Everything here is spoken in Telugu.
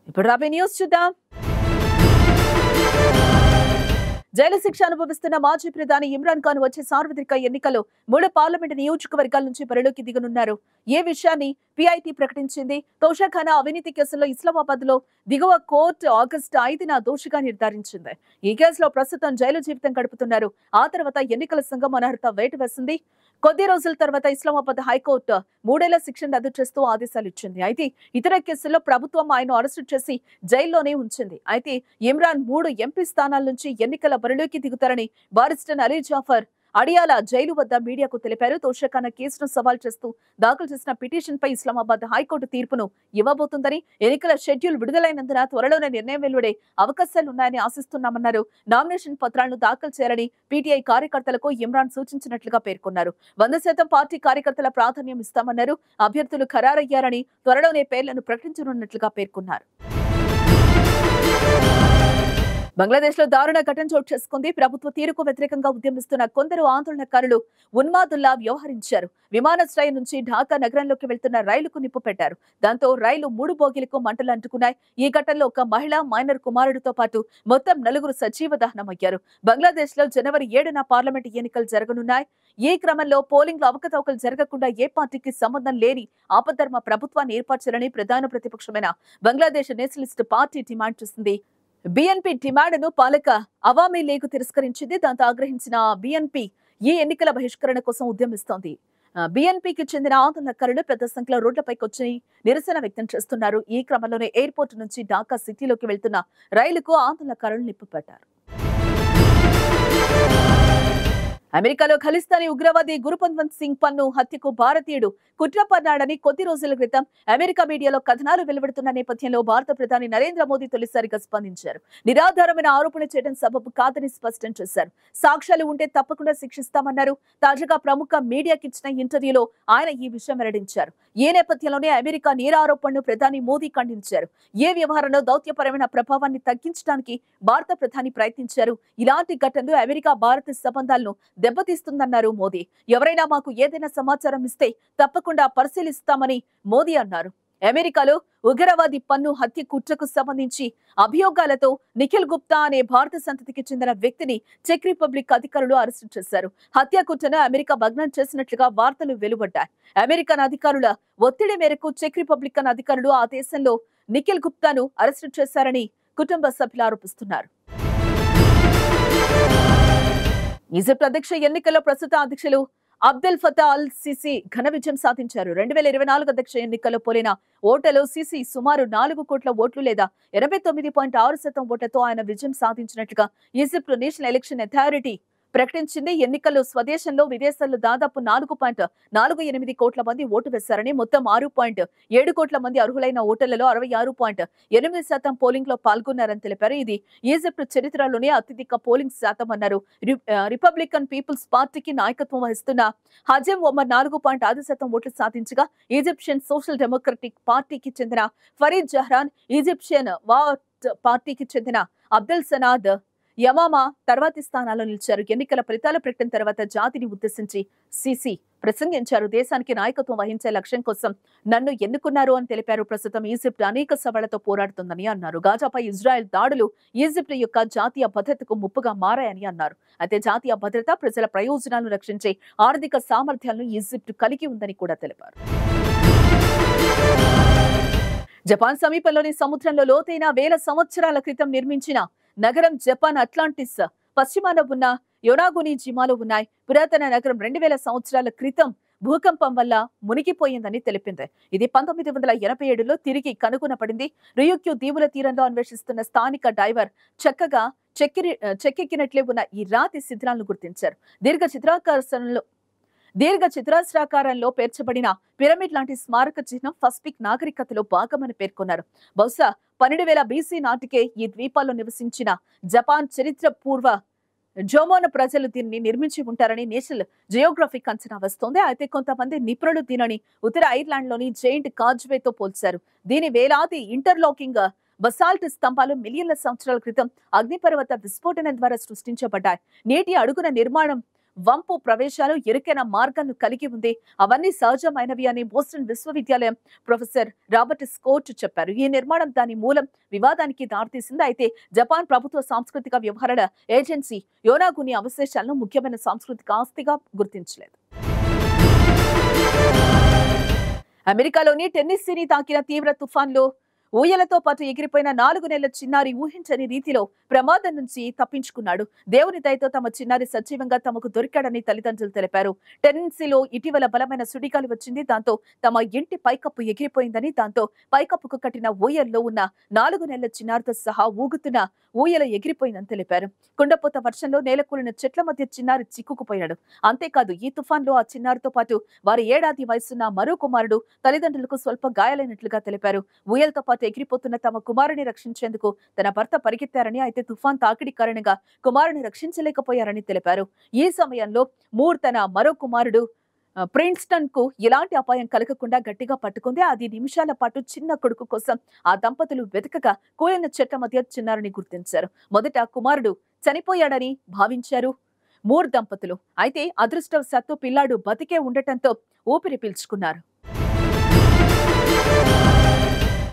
ఇప్పుడు రాబోయే న్యూస్ చూద్దాం. జైలు శిక్ష అనుభవిస్తున్న మాజీ ప్రధాని ఇమ్రాన్ ఖాన్ వచ్చే సార్వత్రిక ఎన్నికల్లో 3 పార్లమెంటు నియోజకవర్గాల నుంచి బరిలోకి దిగనున్నారు. ఈ విషయాన్ని పిఐటి ప్రకటించింది. తోషాఖానా అవినీతి కేసులో ఇస్లామాబాద్ లో దిగువ కోర్టు ఆగస్టు 5న దోషిగా నిర్ధారించింది. ఈ కేసులో ప్రస్తుతం జైలు జీవితం గడుపుతున్నారు. ఆ తర్వాత ఎన్నికల సంఘం అనర్హత వేటు వేసింది. కొద్ది రోజుల తర్వాత ఇస్లామాబాద్ హైకోర్టు 3 ఏళ్ల శిక్షను రద్దు చేస్తూ ఆదేశాలు ఇచ్చింది. అయితే ఇతర కేసుల్లో ప్రభుత్వం ఆయన అరెస్టు చేసి జైల్లోనే ఉంచింది. అయితే ఇమ్రాన్ 3 ఎంపీ స్థానాల నుంచి ఎన్నికల బరిలోకి దిగుతారని బారిస్టర్ అలీ జాఫర్ అడియాల జైలు వద్ద మీడియాకు తెలిపారు. తోషాఖానా కేసును సవాల్ చేస్తూ దాఖలు చేసిన పిటిషన్ పై ఇస్లామాబాద్ హైకోర్టు తీర్పును ఇవ్వబోతుందని, ఎన్నికల షెడ్యూల్ విడుదలైనందున త్వరలోనే నిర్ణయం వెలువడే అవకాశాలున్నాయని ఆశిస్తున్నామన్నారు. నామినేషన్ పత్రాలను దాఖలు చేయాలని పీటీఐ కార్యకర్తలకు ఇమ్రాన్ సూచించినట్లుగా పేర్కొన్నారు. 100% పార్టీ కార్యకర్తల ప్రాధాన్యం ఇస్తామన్నారు. అభ్యర్థులు ఖరారయ్యారని త్వరలోనే పేర్లను ప్రకటించనున్నట్లుగా పేర్కొన్నారు. బంగ్లాదేశ్ లో దారుణ ఘటన చోటు చేసుకుంది. ప్రభుత్వ తీరుకు వ్యతిరేకంగా ఉద్యమిస్తున్న కొందరు ఆందోళనకారులు ఉన్మాదుల్లా వ్యవహరించారు. విమానాశ్రయం నుంచి ఢాకా నగరంలోకి వెళ్తున్న రైలుకు నిప్పు పెట్టారు. దాంతో రైలు 3 బోగీలకు మంటలు అంటుకున్నాయి. ఈ ఘటనలో ఒక మహిళ, మైనర్ కుమారుడితో పాటు మొత్తం 4 సజీవ దహనమయ్యారు. బంగ్లాదేశ్ లో జనవరి 7న పార్లమెంటు ఎన్నికలు జరగనున్నాయి. ఈ క్రమంలో పోలింగ్ లో అవకతవకలు జరగకుండా ఏ పార్టీకి సంబంధం లేని ఆపద్ధర్మ ప్రభుత్వాన్ని ఏర్పరచాలని ప్రధాన ప్రతిపక్షమైన బంగ్లాదేశ్ నేషనలిస్ట్ పార్టీ డిమాండ్ చేసింది. బిఎన్పి డిమాండ్ను పాలక అవామీ లీగ్ తిరస్కరించింది. దాంతో ఆగ్రహించిన బిఎన్పి ఈ ఎన్నికల బహిష్కరణ కోసం ఉద్యమిస్తోంది. బిఎన్పికి చెందిన ఆందోళనకారులు పెద్ద సంఖ్యలో రోడ్లపైకి వచ్చి నిరసన వ్యక్తం చేస్తున్నారు. ఈ క్రమంలోనే ఎయిర్పోర్ట్ నుంచి ఢాకా సిటీలోకి వెళ్తున్న రైలుకు ఆందోళనకారులు నిప్పు పెట్టారు. అమెరికాలో ఖలిస్తానీ ఉగ్రవాది గురుపంత్ సింగ్ పన్ను హత్యకు భారతీయుడు కుట్ర పన్నాడని కొద్ది రోజుల క్రితం అమెరికా మీడియాలో కథనాలు వెలువడుతున్న నేపథ్యంలో భారత ప్రధాని నరేంద్ర మోదీ తొలిసారిగా స్పందించారు. నిరాధారమైన ఆరోపణ చేయడం సబబు కాదని స్పష్టం చేశారు. సాక్ష్యాలు ఉంటే తప్పకుండా శిక్షిస్తామన్నారు. తాజాగా ప్రముఖ మీడియాకి ఇచ్చిన ఇంటర్వ్యూలో ఆయన ఈ విషయం వెల్లడించారు. ఈ నేపథ్యంలోనే అమెరికా నేరారోపణను ప్రధాని మోదీ ఖండించారు. ఏ వ్యవహారంలో దౌత్యపరమైన ప్రభావాన్ని తగ్గించడానికి భారత ప్రధాని ప్రయత్నించారు. ఇలాంటి ఘటనలు అమెరికా భారత సంబంధాలను దెబ్బతీస్తుందన్నారు మోదీ. ఎవరైనా మాకు ఏదైనా సమాచారం ఇస్తే తప్పకుండా పరిశీలిస్తామని మోదీ అన్నారు. అమెరికాలో ఉగ్రవాది పన్ను హత్య కుట్రకు సంబంధించి అభియోగాలతో నిఖిల్ గుప్తా అనే భారత సంతతికి చెందిన వ్యక్తిని చెక్ రిపబ్లిక్ అధికారులు అరెస్టు చేశారు. హత్య కుట్రను అమెరికా భగ్నం చేసినట్లుగా వార్తలు వెలువడ్డాయి. అమెరికన్ అధికారుల ఒత్తిడి మేరకు చెక్ రిపబ్లికన్ అధికారులు ఆ దేశంలో నిఖిల్ గుప్తాను అరెస్టు చేశారని కుటుంబ సభ్యులు ఆరోపిస్తున్నారు. ఈజిప్ట్ అధ్యక్ష ఎన్నికల్లో ప్రస్తుత అధ్యక్షులు అబ్దెల్ ఫతా అల్ సిసి ఘన విజయం సాధించారు. 2024 అధ్యక్ష ఎన్నికల్లో పోలిన ఓటర్లు సిసి సుమారు 4 కోట్ల ఓట్లు లేదా 89.6% ఓట్లతో ఆయన విజయం సాధించినట్లుగా ఈజిప్ట్ నేషనల్ ఎలక్షన్ అథారిటీ ప్రకటించింది. ఎన్నికల్లో స్వదేశంలో, విదేశాల్లో దాదాపు 4.48 కోట్ల మంది ఓటు వేశారని, మొత్తం 6.7 కోట్ల మంది అర్హులైన ఓటర్లలో 66.8% పోలింగ్ లో పాల్గొన్నారని తెలిపారు. ఇది ఈజిప్ట్ చరిత్రలోనే అత్యధిక పోలింగ్ శాతం అన్నారు. రిపబ్లికన్ పీపుల్స్ పార్టీకి నాయకత్వం వహిస్తున్న హజెం ఒమర్ 4.5% ఓట్లు సాధించగా, ఈజిప్షియన్ సోషల్ డెమోక్రటిక్ పార్టీకి చెందిన ఫరీద్ జహ్రాన్, ఈజిప్షియన్ వాట్ పార్టీకి చెందిన అబ్దుల్ సనాద్ యమామా తర్వాతి స్థానాల్లో నిలిచారు. ఎన్నికల ఫలితాల ప్రకటన తర్వాత జాతిని ఉద్దేశించి సిసి ప్రసంగించారు. దేశానికి నాయకత్వం వహించే లక్ష్యం కోసం నన్ను ఎన్నుకున్నారు అని తెలిపారు. ప్రస్తుతం ఈజిప్ట్ అనేక సవాళ్లతో పోరాడుతుందని అన్నారు. గాజాపై ఇజ్రాయెల్ దాడులు ఈజిప్ట్ యొక్క జాతీయ భద్రతకు ముప్పుగా మారాయని అన్నారు. అయితే జాతీయ భద్రత, ప్రజల ప్రయోజనాలను రక్షించే ఆర్థిక సామర్థ్యాలను ఈజిప్ట్ కలిగి ఉందని కూడా తెలిపారు. జపాన్ సమీపంలోని సముద్రంలో లోతైన 1000 సంవత్సరాల క్రితం నిర్మించిన నగరం జపాన్ అట్లాంటిస్ పశ్చిమాన ఉన్న యొనాగుని జిమాలో ఉన్నాయి. పురాతన నగరం 2000 సంవత్సరాల క్రితం భూకంపం వల్ల మునిగిపోయిందని తెలిపింది. ఇది 1987లో తిరిగి కనుగొనబడింది. రుయుక్యు దీవుల తీరంలో అన్వేషిస్తున్న స్థానిక డైవర్ చక్కగా చెక్కెక్కినట్లే ఉన్న ఈ రాతి శిథిలాలను గుర్తించారు. దీర్ఘ చతురస్రాకారంలో పేర్చబడిన పిరమిడ్ లాంటి స్మారక చిహ్నం పసిఫిక్ నాగరికతలో భాగమని పేర్కొన్నారు. బహుశా 12,000 BC నాటికే ఈ ద్వీపాల్లో నివసించిన జపాన్ చరిత్ర పూర్వ జోమోన ప్రజలు దీన్ని నిర్మించి ఉంటారని నేషనల్ జియోగ్రఫిక్ అంచనా వస్తోంది. అయితే కొంతమంది నిపుణులు దీనిని ఉత్తర ఐర్లాండ్ లోని జైంట్ కాజ్వేతో పోల్చారు. దీని వేలాది ఇంటర్లాకింగ్ బసాల్ట్ స్తంభాలు మిలియన్ల సంవత్సరాల క్రితం అగ్నిపర్వత విస్ఫోటనం ద్వారా సృష్టించబడ్డాయి. నీటి అడుగున నిర్మాణం వంపు ప్రవేశాలు, ఇరుకైన మార్గాలను కలిగి ఉంది. అవన్నీ సహజమైనవి అని బోస్టన్ విశ్వవిద్యాలయం ప్రొఫెసర్ రాబర్ట్ స్కోట్ చెప్పారు. ఈ నిర్మాణం దాని మూలం వివాదానికి దారితీసింది. అయితే జపాన్ ప్రభుత్వ సాంస్కృతిక వ్యవహారాల ఏజెన్సీ యోనాగుని అవశేషాలను ముఖ్యమైన సాంస్కృతిక ఆస్తిగా గుర్తించలేదు. అమెరికాలోని టెన్నెస్సీని తాకిన తీవ్ర తుఫాన్లో ఊయలతో పాటు ఎగిరిపోయిన 4 నెలల చిన్నారి ఊహించని రీతిలో ప్రమాదం నుంచి తప్పించుకున్నాడు. దేవుని దయతో తమ చిన్నారి సజీవంగా తమకు దొరికాడని తల్లిదండ్రులు తెలిపారు. టెన్నెస్సీలో ఇటీవల బలమైన సుడిగాలి వచ్చింది. దాంతో తమ ఇంటి పైకప్పు ఎగిరిపోయిందని, దాంతో పైకప్పుకు కట్టిన ఊయల్లో ఉన్న 4 నెలల చిన్నారితో సహా ఊగుతున్న ఊయల ఎగిరిపోయిందని తెలిపారు. కుండపోత వర్షంలో నేలకూలిన చెట్ల మధ్య చిన్నారి చిక్కుకుపోయాడు. అంతేకాదు ఈ తుఫాన్లో ఆ చిన్నారితో పాటు వారి 7 ఏళ్ల వయసున్న మరో కుమారుడు తల్లిదండ్రులకు స్వల్ప గాయాలైనట్లుగా తెలిపారు. ఊయలతో పాటు ఎగిరిపోతున్న తమ కుమారుని రక్షించేందుకు తన భర్త పరిగెత్తారని, అయితే తుఫాన్ తాకిడి కారణంగా కుమారుని రక్షించలేకపోయారని తెలిపారు. ఈ సమయంలో మూర్ తన మరో కుమారుడు ప్రిన్స్టన్ కు ఎలాంటి అపాయం కలగకుండా గట్టిగా పట్టుకుంది. 10 నిమిషాల పాటు చిన్న కొడుకు కోసం ఆ దంపతులు వెతకగా కూలిన చెట్ల మధ్య చిన్నారిని గుర్తించారు. మొదట కుమారుడు చనిపోయాడని భావించారు మూర్ దంపతులు. అయితే అదృష్టవశాత్తు పిల్లాడు బతికే ఉండటంతో ఊపిరి పీల్చుకున్నారు.